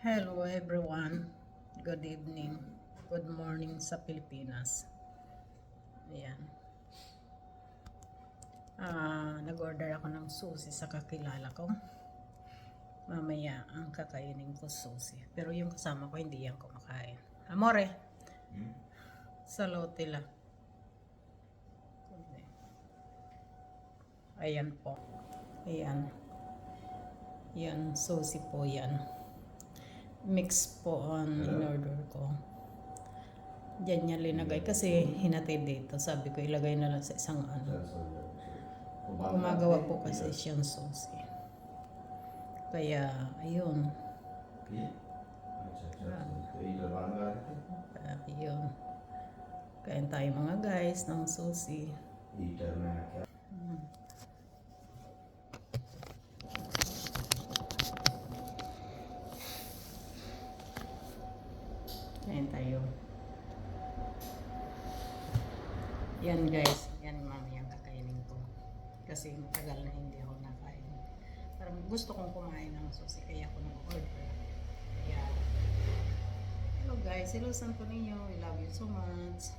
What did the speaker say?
Hello everyone. Good evening. Good morning sa Pilipinas. Ayan. Nag-order ako ng sushi sa kakilala ko. Mamaya ang kakainin ko sushi. Pero yung kasama ko hindi yan kumakain. Amore. Salotila. Ayan po. Ayan. Yan, sushi po yan. Mix po ang in-order ko. Diyan niya linagay kasi hinatid dito. Sabi ko ilagay na lang sa isang ano. Gumagawa po kasi siyang sushi. Kaya, ayun. Ayun. Kain tayo mga guys ng sushi. Kain tayo. Yan guys, yan mami ang kakainin ko. Kasi matagal na hindi ako nakain. Parang gusto kong kumain ng sushi kaya ako nag-order. Kaya, hello guys, hello Santo Niño, we love you so much.